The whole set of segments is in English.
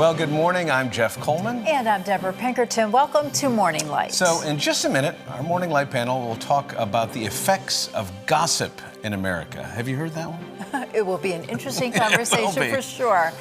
Well, good morning. I'm Jeff Coleman. And I'm Debra Pinkerton. Welcome to Morning Light. So in just a minute, our Morning Light panel will talk about the effects of gossip in America. Have you heard that one? It will be an interesting conversation for sure.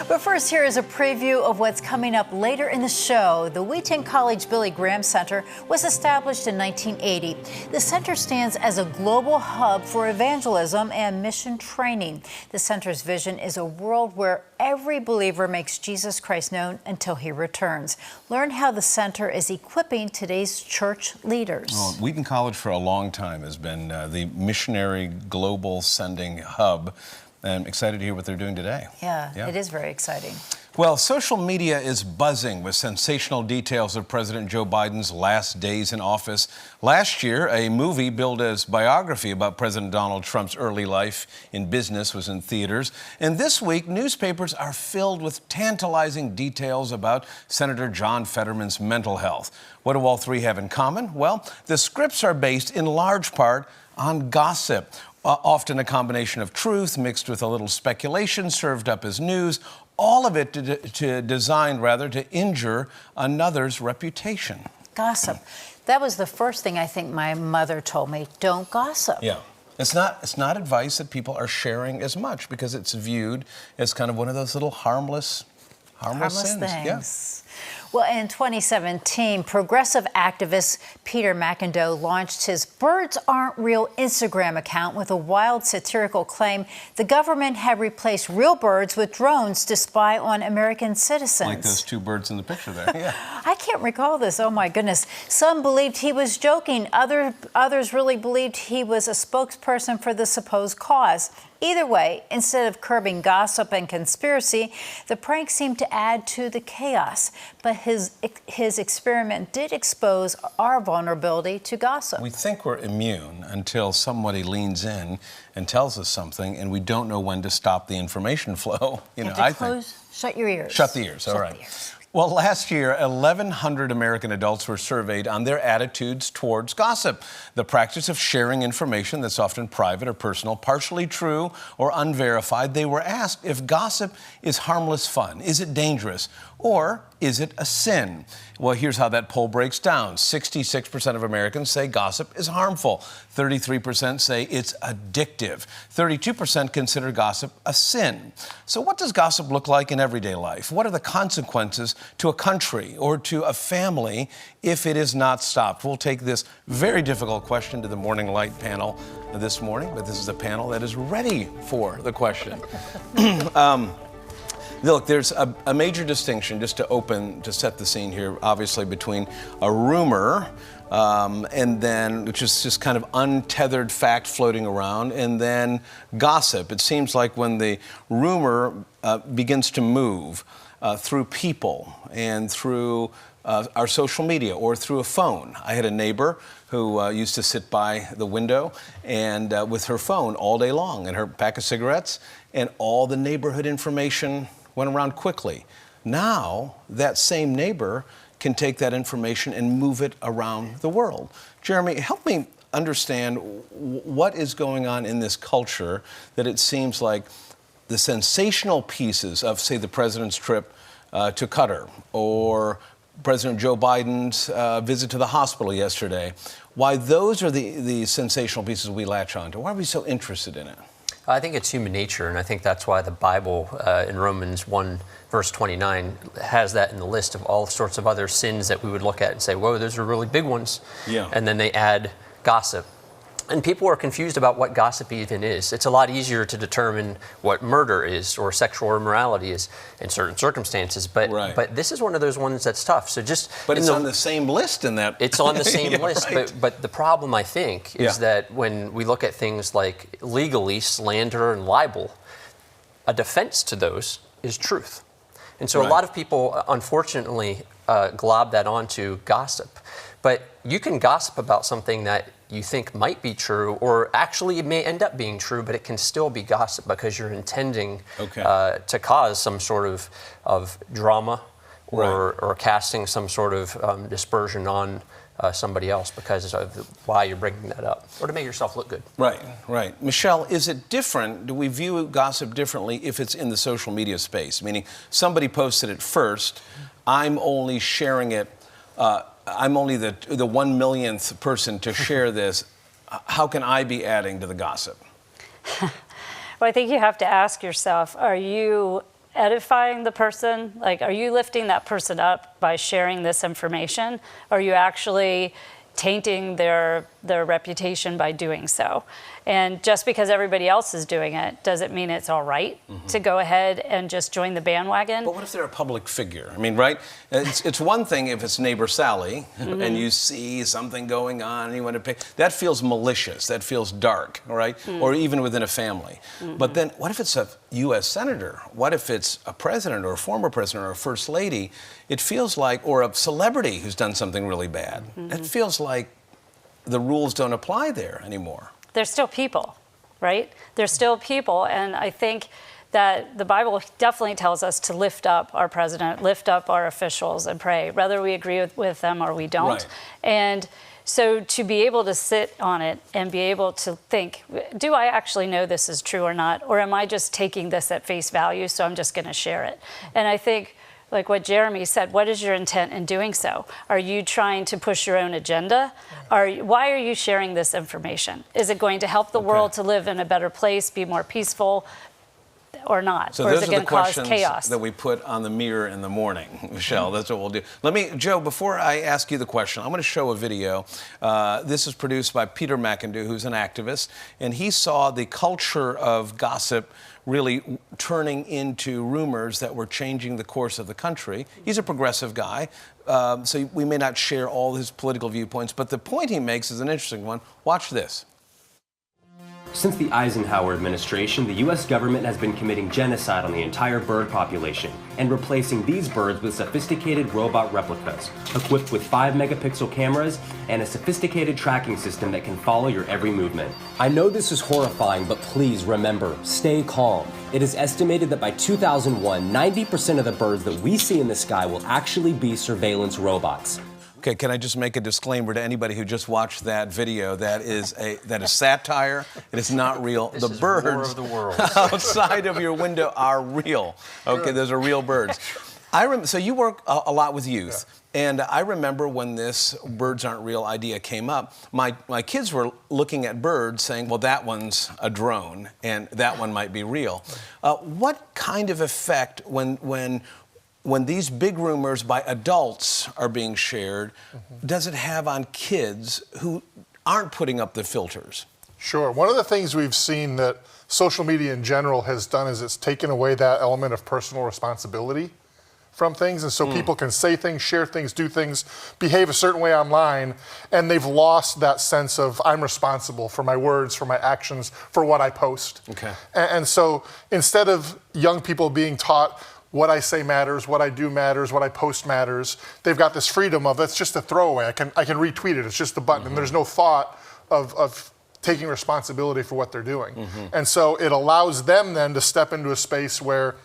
But first, here is a preview of what's coming up later in the show. The Wheaton College Billy Graham Center was established in 1980. The center stands as a global hub for evangelism and mission training. The center's vision is a world where every believer makes Jesus Christ known until he returns. Learn how the center is equipping today's church leaders. Well, Wheaton College for a long time has been the missionary global sending hub. And I'm excited to hear what they're doing today. Yeah, it is very exciting. Well, social media is buzzing with sensational details of President Joe Biden's last days in office. Last year, a movie billed as biography about President Donald Trump's early life in business was in theaters. And this week, newspapers are filled with tantalizing details about Senator John Fetterman's mental health. What do all three have in common? Well, the scripts are based in large part on gossip. Often a combination of truth mixed with a little speculation served up as news, all of it designed to injure another's reputation. Gossip. That was the first thing I think my mother told me, don't gossip. Yeah. It's not advice that people are sharing as much because it's viewed as kind of one of those little harmless sins. Things. Yeah. Well, in 2017, progressive activist Peter McIndoe launched his Birds Aren't Real Instagram account with a wild satirical claim the government had replaced real birds with drones to spy on American citizens. Like those two birds in the picture there. Yeah. I can't recall this. Oh, my goodness. Some believed he was joking. Others really believed he was a spokesperson for the supposed cause. Either way, instead of curbing gossip and conspiracy, the prank seemed to add to the chaos. But his experiment did expose our vulnerability to gossip. We think we're immune until somebody leans in and tells us something, and we don't know when to stop the information flow. Shut your ears. Shut the ears. All right. Well, last year, 1,100 American adults were surveyed on their attitudes towards gossip, the practice of sharing information that's often private or personal, partially true or unverified. They were asked if gossip is harmless fun. Is it dangerous? Or is it a sin? Well, here's how that poll breaks down. 66% of Americans say gossip is harmful. 33% say it's addictive. 32% consider gossip a sin. So what does gossip look like in everyday life? What are the consequences to a country or to a family if it is not stopped? We'll take this very difficult question to the Morning Light panel this morning, but this is a panel that is ready for the question. Look, there's a major distinction, just to set the scene here, obviously, between a rumor and then, which is just kind of untethered fact floating around, and then gossip. It seems like when the rumor begins to move through people and through our social media or through a phone. I had a neighbor who used to sit by the window and with her phone all day long and her pack of cigarettes, and all the neighborhood information went around quickly. Now, that same neighbor can take that information and move it around the world. Jeremy, help me understand what is going on in this culture that it seems like the sensational pieces of, say, the president's trip to Qatar or President Joe Biden's visit to the hospital yesterday, why those are the sensational pieces we latch onto. Why are we so interested in it? I think it's human nature, and I think that's why the Bible in Romans 1, verse 29, has that in the list of all sorts of other sins that we would look at and say, whoa, those are really big ones. Yeah. And then they add gossip. And people are confused about what gossip even is. It's a lot easier to determine what murder is or sexual immorality is in certain circumstances. But but this is one of those ones that's tough. So But it's on the same list in that. It's on the same list. Right. But the problem, I think, is that when we look at things like legally slander and libel, a defense to those is truth. And so a lot of people, unfortunately, glob that onto gossip. But you can gossip about something that you think might be true, or actually it may end up being true, but it can still be gossip because you're intending to cause some sort of drama or casting some sort of dispersion on somebody else because of why you're bringing that up, or to make yourself look good. Right, right. Michelle, is it different? Do we view gossip differently if it's in the social media space? Meaning somebody posted it first, I'm only sharing it, I'm only the 1 millionth person to share this. How can I be adding to the gossip? Well, I think you have to ask yourself, are you edifying the person? Like, are you lifting that person up by sharing this information? Or are you actually tainting their reputation by doing so? And just because everybody else is doing it doesn't mean it's all right to go ahead and just join the bandwagon. But what if they're a public figure? I mean, right? It's one thing if it's neighbor Sally and you see something going on and you want to pay. That feels malicious. That feels dark, right? Or even within a family. But then what if it's a U.S. senator? What if it's a president or a former president or a first lady? It feels like, or a celebrity who's done something really bad. It feels like the rules don't apply there anymore. They're still people, right? They're still people, and I think that the Bible definitely tells us to lift up our president, lift up our officials and pray, whether we agree with them or we don't. Right. And so to be able to sit on it and be able to think, do I actually know this is true or not? Or am I just taking this at face value, so I'm just going to share it? And I think, like what Jeremy said, what is your intent in doing so? Are you trying to push your own agenda? Why are you sharing this information? Is it going to help the world to live in a better place, be more peaceful, or not? So or those is it are going the to cause questions chaos? that we put on the mirror in the morning, Michelle. That's what we'll do. Joe, before I ask you the question, I'm going to show a video. This is produced by Peter McIndoe, who's an activist, and he saw the culture of gossip really turning into rumors that were changing the course of the country. He's a progressive guy, so we may not share all his political viewpoints, but the point he makes is an interesting one. Watch this. Since the Eisenhower administration, the U.S. government has been committing genocide on the entire bird population and replacing these birds with sophisticated robot replicas, equipped with 5-megapixel cameras and a sophisticated tracking system that can follow your every movement. I know this is horrifying, but please remember, stay calm. It is estimated that by 2001, 90% of the birds that we see in the sky will actually be surveillance robots. Okay, can I just make a disclaimer to anybody who just watched that video? That is satire. It is not real. This the is birds War of the Worlds. outside of your window are real. Okay, those are real birds. So you work a lot with youth. And I remember when this birds aren't real idea came up, my kids were looking at birds saying, well, that one's a drone and that one might be real. What kind of effect when these big rumors by adults are being shared, does it have on kids who aren't putting up the filters? Sure. One of the things we've seen that social media in general has done is it's taken away that element of personal responsibility from things. And so people can say things, share things, do things, behave a certain way online, and they've lost that sense of I'm responsible for my words, for my actions, for what I post. Okay. And so instead of young people being taught what I say matters, what I do matters, what I post matters, they've got this freedom of it's just a throwaway. I can retweet it. It's just a button. And there's no thought of taking responsibility for what they're doing. And so it allows them then to step into a space where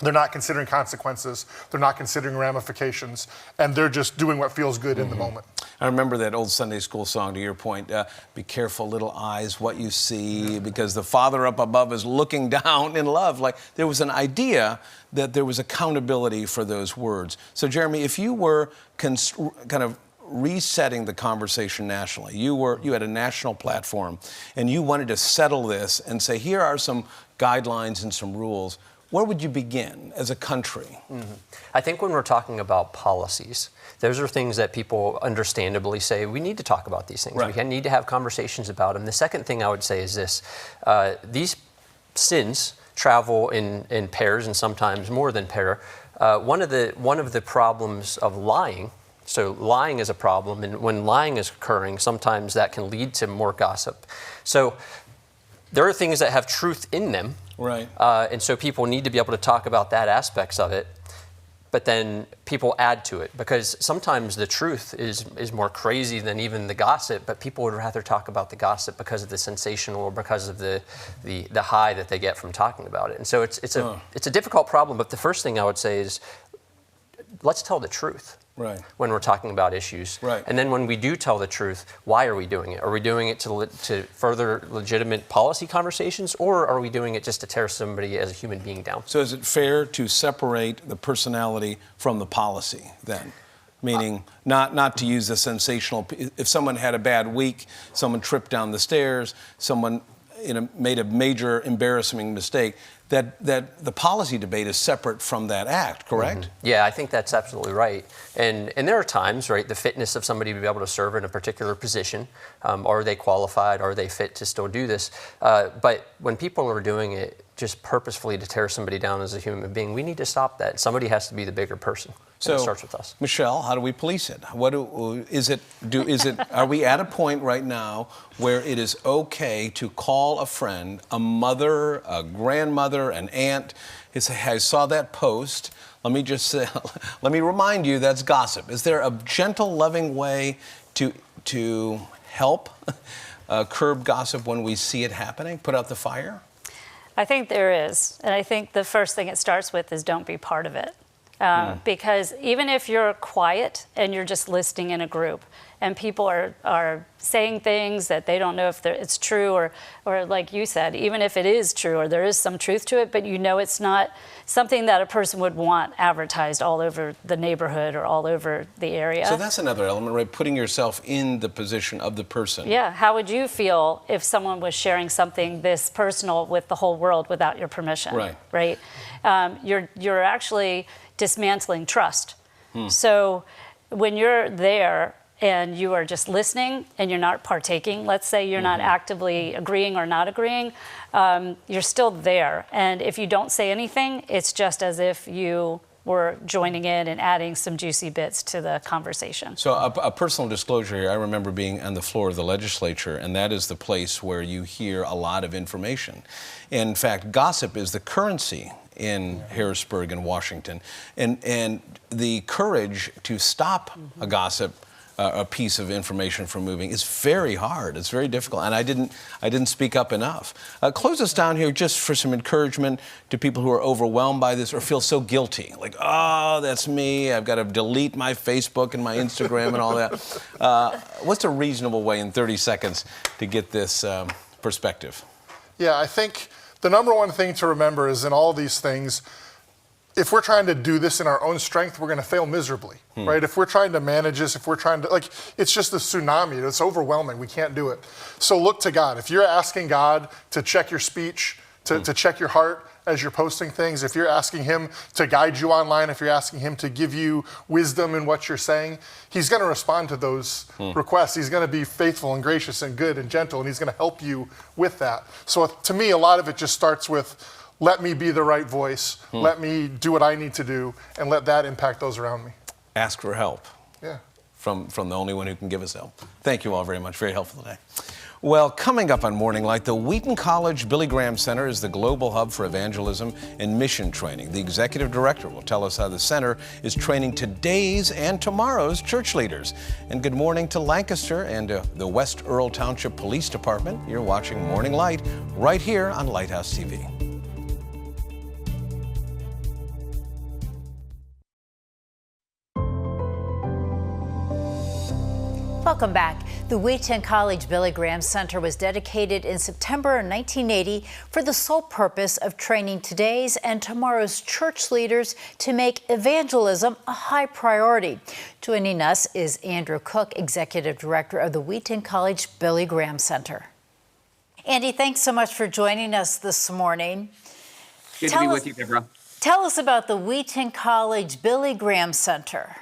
they're not considering consequences, they're not considering ramifications, and they're just doing what feels good in the moment. I remember that old Sunday school song, to your point, be careful, little eyes, what you see, because the Father up above is looking down in love. Like, there was an idea that there was accountability for those words. So, Jeremy, if you were kind of resetting the conversation nationally, you had a national platform, and you wanted to settle this and say, here are some guidelines and some rules, where would you begin as a country? I think when we're talking about policies, those are things that people understandably say, we need to talk about these things. Right. We need to have conversations about them. The second thing I would say is this. These sins travel in pairs and sometimes more than pair. One of the problems of lying, so lying is a problem, and when lying is occurring, sometimes that can lead to more gossip. So there are things that have truth in them. Right. And so people need to be able to talk about that aspects of it, but then people add to it, because sometimes the truth is more crazy than even the gossip, but people would rather talk about the gossip because of the sensational or because of the high that they get from talking about it. And so it's a difficult problem, but the first thing I would say is let's tell the truth. Right. When we're talking about issues. Right. And then when we do tell the truth, why are we doing it? Are we doing it to further legitimate policy conversations, or are we doing it just to tear somebody as a human being down? So is it fair to separate the personality from the policy then? Meaning not to use the sensational, if someone had a bad week, someone tripped down the stairs, someone made a major embarrassing mistake, that the policy debate is separate from that act, correct? Mm-hmm. Yeah, I think that's absolutely right. And there are times, right, the fitness of somebody to be able to serve in a particular position, are they qualified, are they fit to still do this? But when people are doing it just purposefully to tear somebody down as a human being, we need to stop that. Somebody has to be the bigger person. So it starts with us. Michelle, how do we police it? Are we at a point right now where it is okay to call a friend, a mother, a grandmother, an aunt, and say, hey, I saw that post. Let me just say, let me remind you that's gossip. Is there a gentle, loving way to help curb gossip when we see it happening? Put out the fire? I think there is. And I think the first thing it starts with is don't be part of it. Because even if you're quiet and you're just listening in a group and people are saying things that they don't know if it's true or like you said, even if it is true or there is some truth to it, but you know it's not something that a person would want advertised all over the neighborhood or all over the area. So that's another element, right? Putting yourself in the position of the person. Yeah. How would you feel if someone was sharing something this personal with the whole world without your permission? Right. Right. You're actually dismantling trust. So when you're there and you are just listening and you're not partaking, let's say you're not actively agreeing or not agreeing, you're still there. And if you don't say anything, it's just as if you were joining in and adding some juicy bits to the conversation. So a personal disclosure here, I remember being on the floor of the legislature, and that is the place where you hear a lot of information. In fact, gossip is the currency in Harrisburg and Washington. And the courage to stop a gossip, a piece of information from moving is very hard. It's very difficult, and I didn't speak up enough. Close us down here just for some encouragement to people who are overwhelmed by this or feel so guilty. Like, oh, that's me. I've got to delete my Facebook and my Instagram and all that. What's a reasonable way in 30 seconds to get this perspective? Yeah, I think the number one thing to remember is in all these things, if we're trying to do this in our own strength, we're going to fail miserably, right? If we're trying to manage this, if we're trying to, it's just a tsunami. It's overwhelming. We can't do it. So look to God. If you're asking God to check your speech, to check your heart as you're posting things, if you're asking him to guide you online, if you're asking him to give you wisdom in what you're saying, he's going to respond to those requests. He's going to be faithful and gracious and good and gentle, and he's going to help you with that. So to me, a lot of it just starts with, let me be the right voice, let me do what I need to do, and let that impact those around me. Ask for help. Yeah. From the only one who can give us help. Thank you all very much. Very helpful today. Well, coming up on Morning Light, the Wheaton College Billy Graham Center is the global hub for evangelism and mission training. The executive director will tell us how the center is training today's and tomorrow's church leaders. And good morning to Lancaster and the West Earl Township Police Department. You're watching Morning Light right here on Lighthouse TV. Welcome back. The Wheaton College Billy Graham Center was dedicated in September 1980 for the sole purpose of training today's and tomorrow's church leaders to make evangelism a high priority. Joining us is Andrew Cook, Executive Director of the Wheaton College Billy Graham Center. Andy, thanks so much for joining us this morning. Good to be with you, Debra. Tell us about the Wheaton College Billy Graham Center.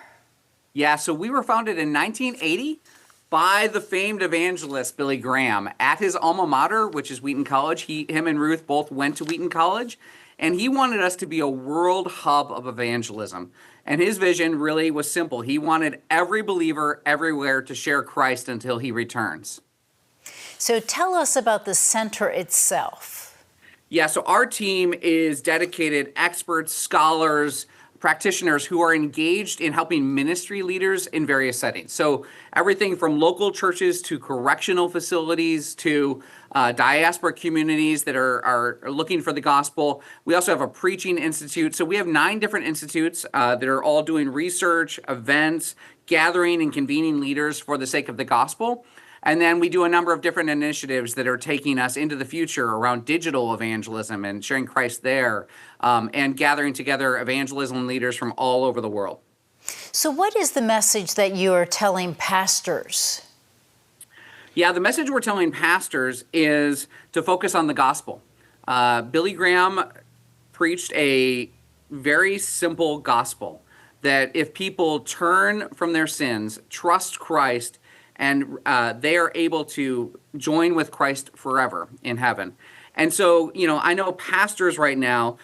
Yeah, so we were founded in 1980 by the famed evangelist Billy Graham at his alma mater, which is Wheaton College. Him and Ruth both went to Wheaton College, and he wanted us to be a world hub of evangelism. And his vision really was simple. He wanted every believer everywhere to share Christ until he returns. So tell us about the center itself. Yeah, so our team is dedicated experts, scholars, practitioners who are engaged in helping ministry leaders in various settings. So everything from local churches to correctional facilities to diaspora communities that are looking for the gospel. We also have a preaching institute. So we have 9 different institutes that are all doing research, events, gathering and convening leaders for the sake of the gospel. And then we do a number of different initiatives that are taking us into the future around digital evangelism and sharing Christ there, and gathering together evangelism leaders from all over the world. So what is the message that you are telling pastors? Yeah, the message we're telling pastors is to focus on the gospel. Billy Graham preached a very simple gospel that if people turn from their sins, trust Christ, and they are able to join with Christ forever in heaven. And so, I know pastors right now,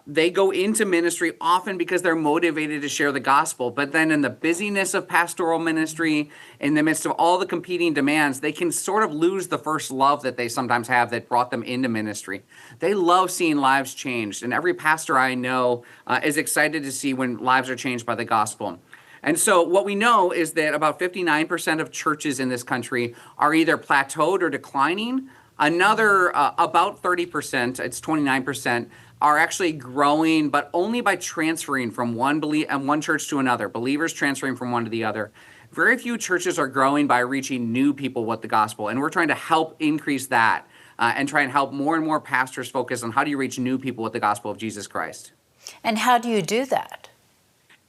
they go into ministry often because they're motivated to share the gospel. But then in the busyness of pastoral ministry, in the midst of all the competing demands, they can sort of lose the first love that they sometimes have that brought them into ministry. They love seeing lives changed. And every pastor I know is excited to see when lives are changed by the gospel. And so what we know is that about 59% of churches in this country are either plateaued or declining. Another about 30%, it's 29%, are actually growing, but only by transferring from one church to another, believers transferring from one to the other. Very few churches are growing by reaching new people with the gospel, and we're trying to help increase that and try and help more and more pastors focus on how do you reach new people with the gospel of Jesus Christ. And how do you do that?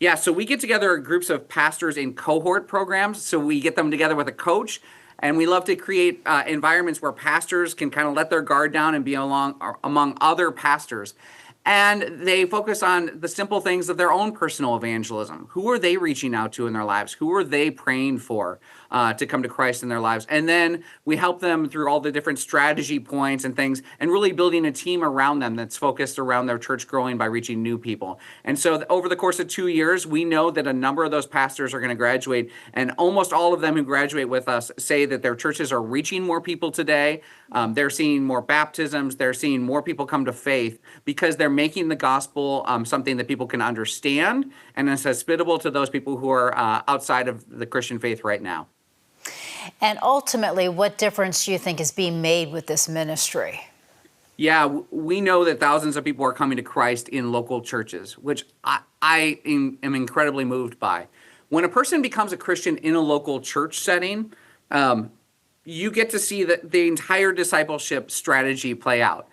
Yeah, so we get together groups of pastors in cohort programs. So we get them together with a coach, and we love to create environments where pastors can kind of let their guard down and be among other pastors. And they focus on the simple things of their own personal evangelism. Who are they reaching out to in their lives? Who are they praying for to come to Christ in their lives? And then we help them through all the different strategy points and things, and really building a team around them that's focused around their church growing by reaching new people. And so over the course of 2 years, we know that a number of those pastors are going to graduate, and almost all of them who graduate with us say that their churches are reaching more people today. They're seeing more baptisms. They're seeing more people come to faith because they're making the gospel something that people can understand and is hospitable to those people who are outside of the Christian faith right now. And ultimately, what difference do you think is being made with this ministry? Yeah, we know that thousands of people are coming to Christ in local churches, which I am incredibly moved by. When a person becomes a Christian in a local church setting, you get to see the entire discipleship strategy play out.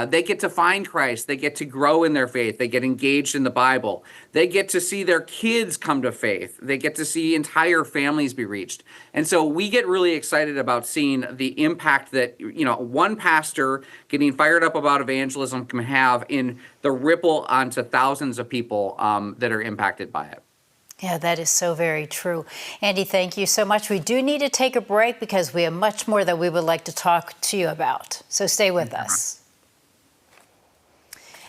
They get to find Christ. They get to grow in their faith. They get engaged in the Bible. They get to see their kids come to faith. They get to see entire families be reached. And so we get really excited about seeing the impact that, one pastor getting fired up about evangelism can have in the ripple onto thousands of people that are impacted by it. Yeah, that is so very true. Andy, thank you so much. We do need to take a break because we have much more that we would like to talk to you about. So stay with us.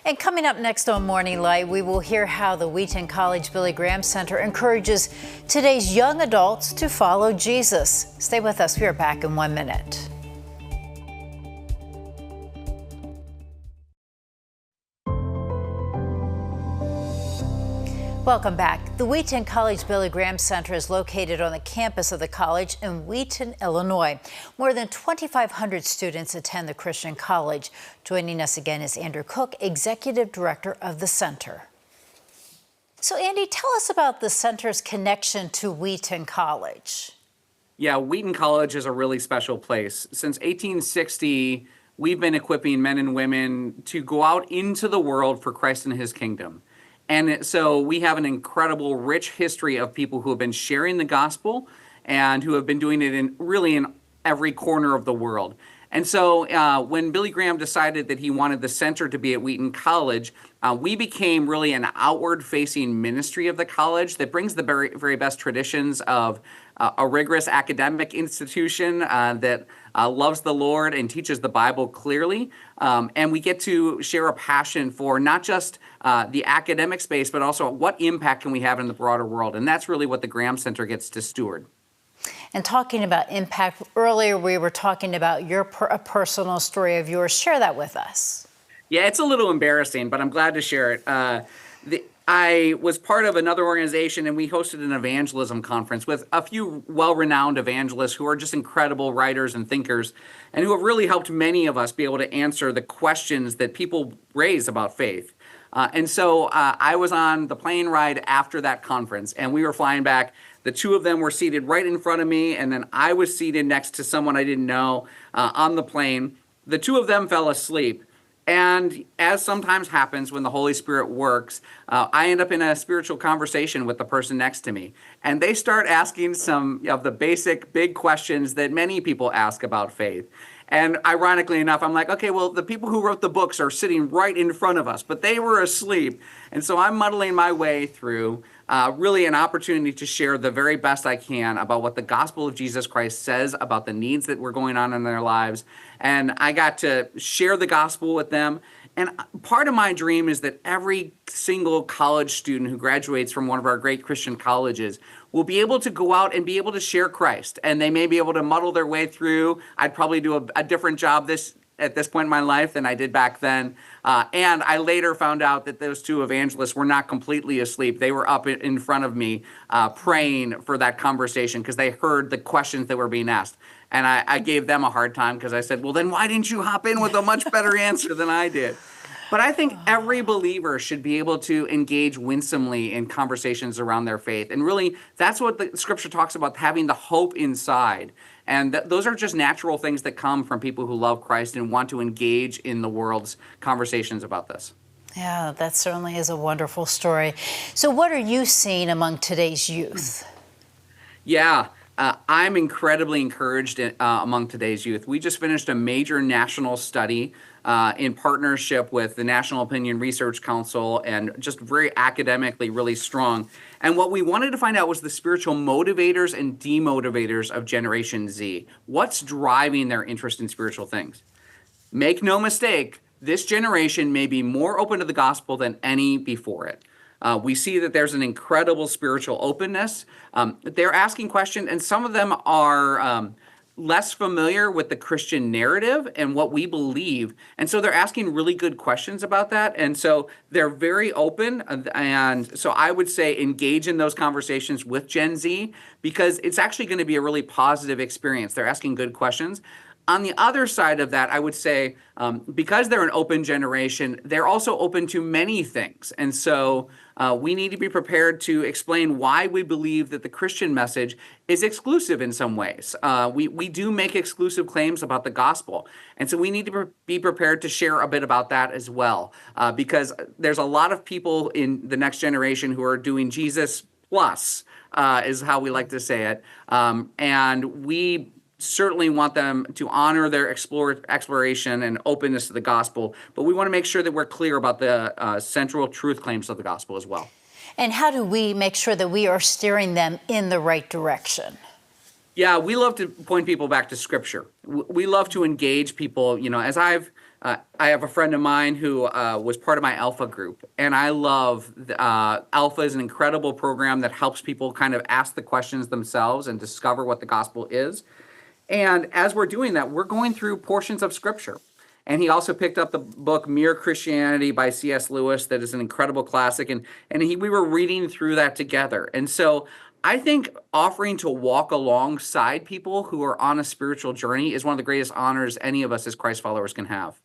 And coming up next on Morning Light, we will hear how the Wheaton College Billy Graham Center encourages today's young adults to follow Jesus. Stay with us. We are back in 1 minute. Welcome back. The Wheaton College Billy Graham Center is located on the campus of the college in Wheaton, Illinois. More than 2,500 students attend the Christian college. Joining us again is Andrew Cook, Executive Director of the center. So Andy, tell us about the center's connection to Wheaton College. Yeah, Wheaton College is a really special place. Since 1860, we've been equipping men and women to go out into the world for Christ and his kingdom. And so we have an incredible, rich history of people who have been sharing the gospel and who have been doing it in every corner of the world. And so when Billy Graham decided that he wanted the center to be at Wheaton College, we became really an outward-facing ministry of the college that brings the very, very best traditions of a rigorous academic institution that loves the Lord and teaches the Bible clearly. And we get to share a passion for not just the academic space, but also what impact can we have in the broader world. And that's really what the Graham Center gets to steward. And talking about impact, earlier we were talking about a personal story of yours. Share that with us. Yeah, it's a little embarrassing, but I'm glad to share it. I was part of another organization, and we hosted an evangelism conference with a few well-renowned evangelists who are just incredible writers and thinkers, and who have really helped many of us be able to answer the questions that people raise about faith. And so I was on the plane ride after that conference, and we were flying back. The two of them were seated right in front of me, and then I was seated next to someone I didn't know on the plane. The two of them fell asleep. And as sometimes happens when the Holy Spirit works, I end up in a spiritual conversation with the person next to me. And they start asking some of the basic big questions that many people ask about faith. And ironically enough, I'm like, okay, well, the people who wrote the books are sitting right in front of us, but they were asleep. And so I'm muddling my way through really an opportunity to share the very best I can about what the gospel of Jesus Christ says about the needs that were going on in their lives. And I got to share the gospel with them. And part of my dream is that every single college student who graduates from one of our great Christian colleges will be able to go out and be able to share Christ. And they may be able to muddle their way through. I'd probably do a different job at this point in my life than I did back then. And I later found out that those two evangelists were not completely asleep. They were up in front of me praying for that conversation because they heard the questions that were being asked. And I gave them a hard time because I said, well, then why didn't you hop in with a much better answer than I did? But I think every believer should be able to engage winsomely in conversations around their faith. And really, that's what the scripture talks about, having the hope inside. And those are just natural things that come from people who love Christ and want to engage in the world's conversations about this. Yeah, that certainly is a wonderful story. So what are you seeing among today's youth? Yeah. I'm incredibly encouraged among today's youth. We just finished a major national study in partnership with the National Opinion Research Council, and just very academically really strong. And what we wanted to find out was the spiritual motivators and demotivators of Generation Z. What's driving their interest in spiritual things? Make no mistake, this generation may be more open to the gospel than any before it. We see that there's an incredible spiritual openness. They're asking questions, and some of them are less familiar with the Christian narrative and what we believe. And so they're asking really good questions about that. And so they're very open. And so I would say engage in those conversations with Gen Z, because it's actually going to be a really positive experience. They're asking good questions. On the other side of that, I would say because they're an open generation, they're also open to many things. And so we need to be prepared to explain why we believe that the Christian message is exclusive in some ways. We do make exclusive claims about the gospel. And so we need to be prepared to share a bit about that as well, because there's a lot of people in the next generation who are doing Jesus plus, is how we like to say it. And we certainly want them to honor their exploration and openness to the gospel, but we want to make sure that we're clear about the central truth claims of the gospel as well. And how do we make sure that we are steering them in the right direction? Yeah, we love to point people back to Scripture. We love to engage people. You know, as I have a friend of mine who was part of my Alpha group, and I love Alpha is an incredible program that helps people kind of ask the questions themselves and discover what the gospel is. And as we're doing that, we're going through portions of Scripture. And he also picked up the book Mere Christianity by C.S. Lewis, that is an incredible classic. And we were reading through that together. And so I think offering to walk alongside people who are on a spiritual journey is one of the greatest honors any of us as Christ followers can have.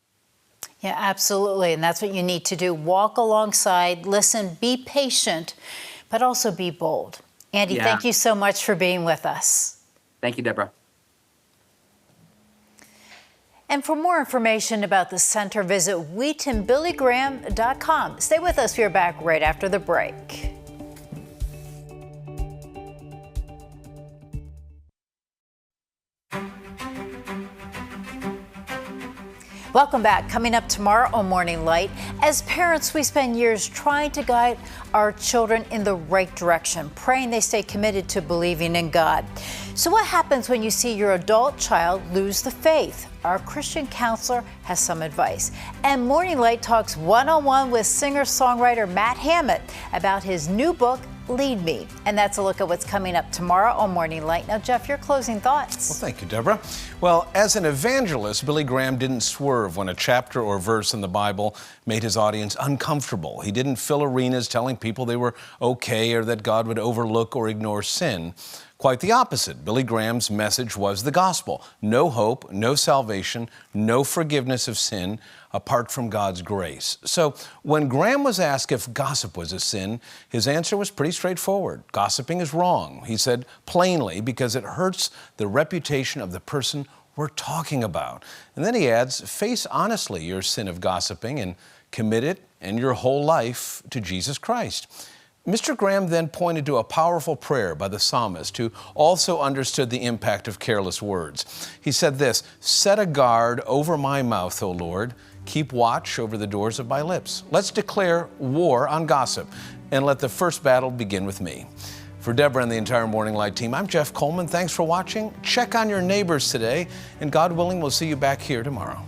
Yeah, absolutely. And that's what you need to do. Walk alongside, listen, be patient, but also be bold. Andy, Thank you so much for being with us. Thank you, Debra. And for more information about the center, visit WheatonBillyGraham.com. Stay with us. We're back right after the break. Welcome back. Coming up tomorrow on Morning Light, as parents, we spend years trying to guide our children in the right direction, praying they stay committed to believing in God. So what happens when you see your adult child lose the faith? Our Christian counselor has some advice. And Morning Light talks one-on-one with singer-songwriter Matt Hammett about his new book, lead me. And that's a look at what's coming up tomorrow on Morning Light. Now, Jeff, your closing thoughts. Well, thank you, Debra. Well, as an evangelist, Billy Graham didn't swerve when a chapter or verse in the Bible made his audience uncomfortable. He didn't fill arenas telling people they were okay or that God would overlook or ignore sin. Quite the opposite. Billy Graham's message was the gospel. No hope, no salvation, no forgiveness of sin apart from God's grace. So when Graham was asked if gossip was a sin, his answer was pretty straightforward. Gossiping is wrong, he said plainly, because it hurts the reputation of the person we're talking about. And then he adds, face honestly your sin of gossiping and commit it and your whole life to Jesus Christ. Mr. Graham then pointed to a powerful prayer by the psalmist, who also understood the impact of careless words. He said this, set a guard over my mouth, O Lord. Keep watch over the doors of my lips. Let's declare war on gossip, and let the first battle begin with me. For Debra and the entire Morning Light team, I'm Jeff Coleman. Thanks for watching. Check on your neighbors today, and God willing, we'll see you back here tomorrow.